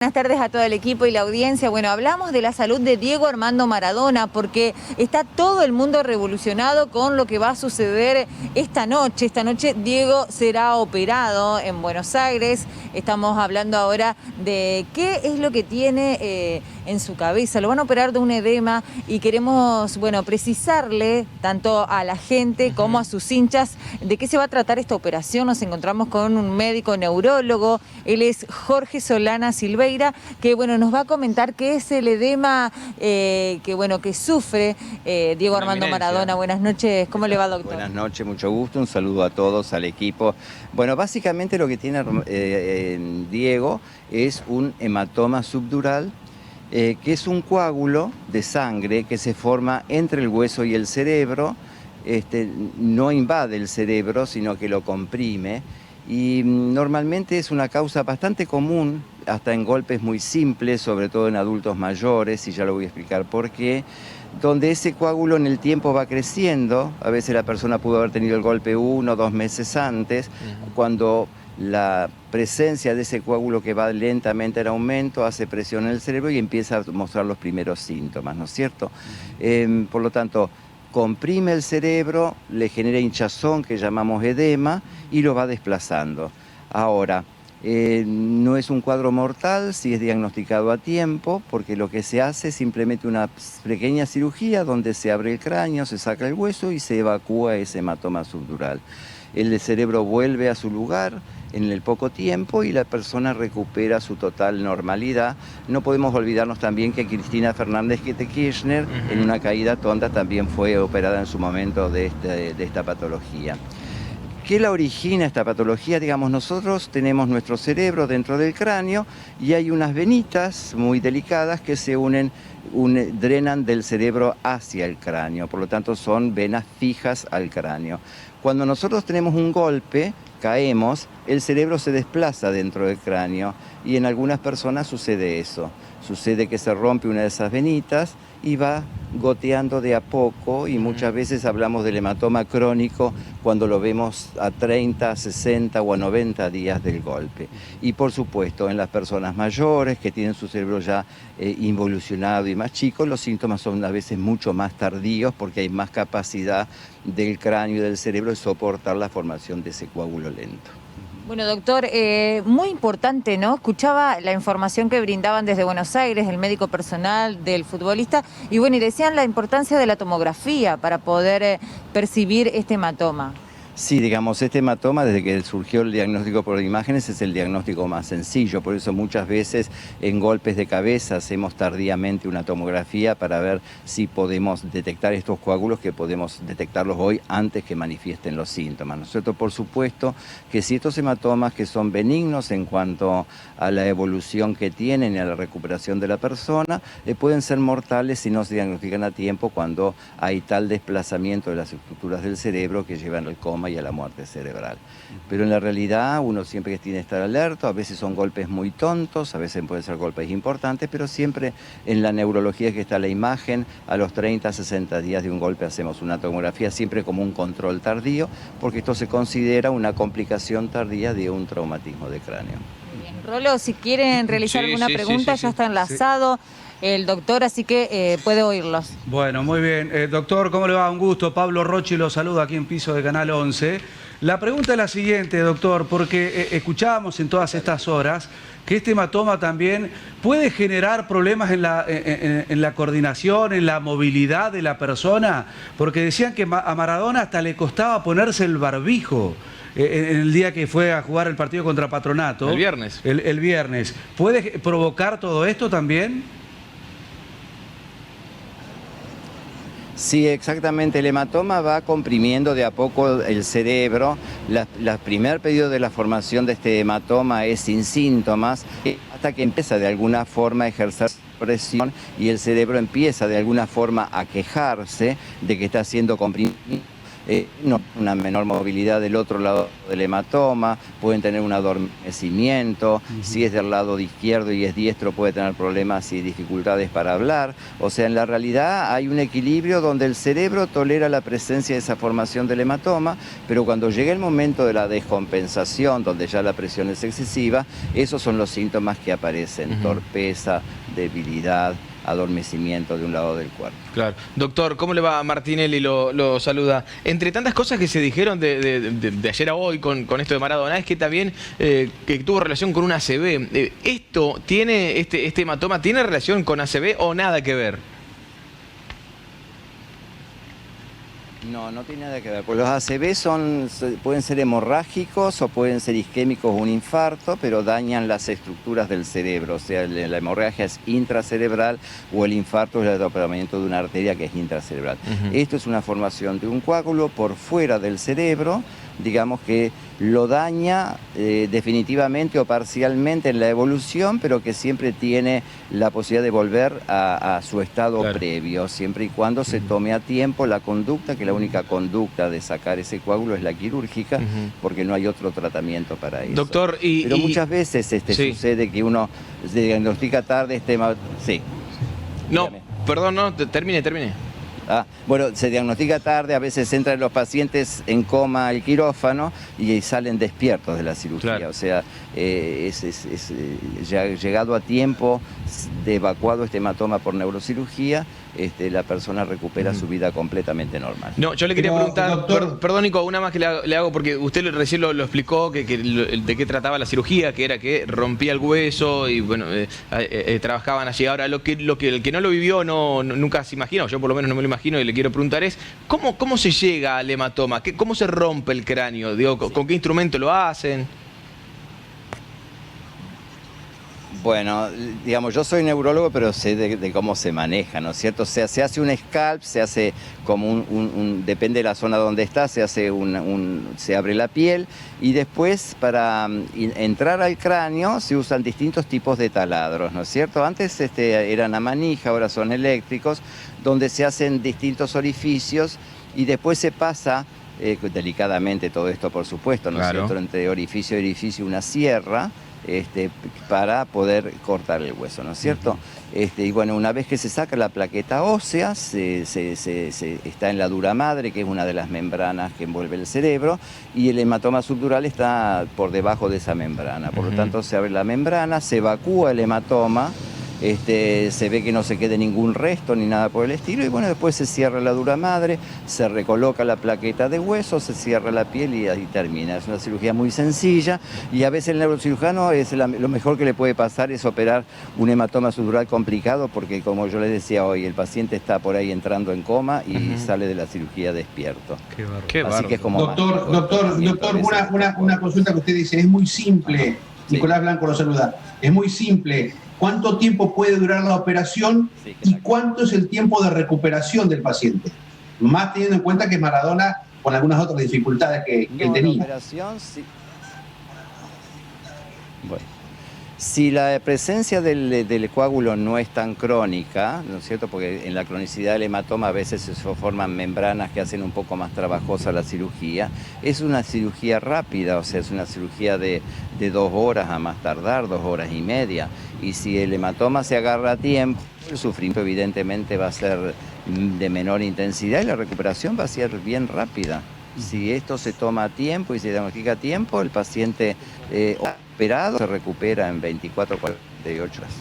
Buenas tardes a todo el equipo y la audiencia. Bueno, hablamos de la salud de Diego Armando Maradona porque está todo el mundo revolucionado con lo que va a suceder esta noche. Esta noche Diego será operado en Buenos Aires. Estamos hablando ahora de qué es lo que tiene en su cabeza. Lo van a operar de un edema y queremos, bueno, precisarle tanto a la gente como a sus hinchas de qué se va a tratar esta operación. Nos encontramos con un médico neurólogo. Él es Jorge Solana Silveira, que bueno, nos va a comentar qué es el edema que sufre Diego Armando Maradona. Buenas noches, ¿cómo le va, doctor? Buenas noches, mucho gusto, un saludo a todos, al equipo. Bueno, básicamente lo que tiene Diego es un hematoma subdural, que es un coágulo de sangre que se forma entre el hueso y el cerebro. No invade el cerebro, sino que lo comprime. Y normalmente es una causa bastante común, hasta en golpes muy simples, sobre todo en adultos mayores, y ya lo voy a explicar por qué, donde ese coágulo en el tiempo va creciendo. A veces la persona pudo haber tenido el golpe 1 o 2 meses antes, cuando la presencia de ese coágulo que va lentamente en aumento hace presión en el cerebro y empieza a mostrar los primeros síntomas, ¿no es cierto? Por lo tanto, comprime el cerebro, le genera hinchazón, que llamamos edema, y lo va desplazando. Ahora, no es un cuadro mortal si es diagnosticado a tiempo, porque lo que se hace es simplemente una pequeña cirugía donde se abre el cráneo, se saca el hueso y se evacúa ese hematoma subdural. El cerebro vuelve a su lugar en el poco tiempo y la persona recupera su total normalidad. No podemos olvidarnos también que Cristina Fernández de Kirchner, en una caída tonta, también fue operada en su momento de esta patología. ¿Qué la origina esta patología? Digamos, nosotros tenemos nuestro cerebro dentro del cráneo y hay unas venitas muy delicadas que se drenan del cerebro hacia el cráneo, por lo tanto son venas fijas al cráneo. Cuando nosotros tenemos un golpe, caemos, el cerebro se desplaza dentro del cráneo y en algunas personas sucede eso. Sucede que se rompe una de esas venitas y va goteando de a poco, y muchas veces hablamos del hematoma crónico cuando lo vemos a 30, 60 o a 90 días del golpe. Y por supuesto, en las personas mayores que tienen su cerebro ya involucionado y más chico, los síntomas son a veces mucho más tardíos porque hay más capacidad del cráneo y del cerebro de soportar la formación de ese coágulo lento. Bueno, doctor, muy importante, ¿no? Escuchaba la información que brindaban desde Buenos Aires, el médico personal, del futbolista, y bueno, y decían la importancia de la tomografía para poder percibir este hematoma. Sí, digamos, este hematoma, desde que surgió el diagnóstico por imágenes, es el diagnóstico más sencillo. Por eso muchas veces en golpes de cabeza hacemos tardíamente una tomografía para ver si podemos detectar estos coágulos, que podemos detectarlos hoy antes que manifiesten los síntomas, ¿no es cierto? Por supuesto que si estos hematomas, que son benignos en cuanto a la evolución que tienen y a la recuperación de la persona, pueden ser mortales si no se diagnostican a tiempo, cuando hay tal desplazamiento de las estructuras del cerebro que llevan al coma y a la muerte cerebral. Pero en la realidad uno siempre tiene que estar alerta. A veces son golpes muy tontos, a veces pueden ser golpes importantes, pero siempre en la neurología que está la imagen, a los 30, 60 días de un golpe hacemos una tomografía, siempre como un control tardío, porque esto se considera una complicación tardía de un traumatismo de cráneo. Bien. Rolo, si quieren realizar alguna pregunta, ya está enlazado el doctor, así que puede oírlos. Bueno, muy bien. Doctor, ¿cómo le va? Un gusto. Pablo Rochi lo saluda aquí en Piso de Canal 11. La pregunta es la siguiente, doctor, porque escuchábamos en todas estas horas que este hematoma también puede generar problemas en la coordinación, en la movilidad de la persona, porque decían que a Maradona hasta le costaba ponerse el barbijo en el día que fue a jugar el partido contra Patronato. El viernes. El viernes. ¿Puede provocar todo esto también? Sí, exactamente. El hematoma va comprimiendo de a poco el cerebro. El primer periodo de la formación de este hematoma es sin síntomas, hasta que empieza de alguna forma a ejercer presión y el cerebro empieza de alguna forma a quejarse de que está siendo comprimido. no, una menor movilidad del otro lado del hematoma, pueden tener un adormecimiento, si es del lado izquierdo y es diestro puede tener problemas y dificultades para hablar. O sea, en la realidad hay un equilibrio donde el cerebro tolera la presencia de esa formación del hematoma, pero cuando llega el momento de la descompensación, donde ya la presión es excesiva, esos son los síntomas que aparecen: torpeza, debilidad, adormecimiento de un lado del cuerpo. Claro. Doctor, ¿cómo le va? Martinelli lo saluda. Entre tantas cosas que se dijeron de ayer a hoy con esto de Maradona, es que también que tuvo relación con un ACV. ¿Esto tiene, este hematoma, tiene relación con ACV o nada que ver? No, no tiene nada que ver. Pues los ACV pueden ser hemorrágicos o pueden ser isquémicos o un infarto, pero dañan las estructuras del cerebro. O sea, la hemorragia es intracerebral o el infarto es el atropellamiento de una arteria que es intracerebral. Esto es una formación de un coágulo por fuera del cerebro, digamos que lo daña definitivamente o parcialmente en la evolución, pero que siempre tiene la posibilidad de volver a su estado previo, siempre y cuando se tome a tiempo la conducta, que la única conducta de sacar ese coágulo es la quirúrgica, porque no hay otro tratamiento para eso. Doctor, pero muchas veces sucede que uno se diagnostica tarde sí. No, Dígame. perdón, no, termine. Bueno, se diagnostica tarde, a veces entran los pacientes en coma al quirófano y salen despiertos de la cirugía. Claro. O sea, ya llegado a tiempo de evacuado este hematoma por neurocirugía, la persona recupera su vida completamente normal. No, yo le quería preguntar, doctor, perdón Nico, una más que le hago, porque usted recién lo explicó, de qué trataba la cirugía, que era que rompía el hueso y bueno, trabajaban allí. Ahora, el que no lo vivió nunca se imaginó, yo por lo menos no me lo imagino, y le quiero preguntar es, ¿cómo se llega al hematoma? ¿Cómo se rompe el cráneo? Digo, ¿con qué instrumento lo hacen? Bueno, digamos, yo soy neurólogo, pero sé de cómo se maneja, ¿no es cierto? O sea, se hace un scalp, se hace como depende de la zona donde está, se hace se abre la piel y después para entrar al cráneo se usan distintos tipos de taladros, ¿no es cierto? Antes eran a manija, ahora son eléctricos, donde se hacen distintos orificios y después se pasa delicadamente todo esto, por supuesto, ¿no es cierto? Entre orificio y orificio una sierra, para poder cortar el hueso, ¿no es cierto? Y bueno, una vez que se saca la plaqueta ósea, está en la dura madre, que es una de las membranas que envuelve el cerebro, y el hematoma subdural está por debajo de esa membrana. Por lo tanto, se abre la membrana, se evacúa el hematoma, se ve que no se quede ningún resto ni nada por el estilo, y bueno, después se cierra la dura madre, se recoloca la plaqueta de hueso, se cierra la piel y ahí termina. Es una cirugía muy sencilla y a veces el neurocirujano lo mejor que le puede pasar es operar un hematoma subdural complicado, porque como yo les decía hoy, el paciente está por ahí entrando en coma y sale de la cirugía despierto. Qué Así que es como doctor, una consulta que usted dice, es muy simple. Nicolás Blanco lo saluda. Es muy simple. ¿Cuánto tiempo puede durar la operación y cuánto es el tiempo de recuperación del paciente? Más teniendo en cuenta que Maradona, con algunas otras dificultades que él tenía. La operación, sí. Bueno, si la presencia del coágulo no es tan crónica, ¿no es cierto? Porque en la cronicidad del hematoma a veces se forman membranas que hacen un poco más trabajosa la cirugía. Es una cirugía rápida, o sea, es una cirugía de 2 horas a más tardar, 2 horas y media. Y si el hematoma se agarra a tiempo, el sufrimiento evidentemente va a ser de menor intensidad y la recuperación va a ser bien rápida. Si esto se toma a tiempo y se diagnostica a tiempo, el paciente operado se recupera en 24 o 48 horas.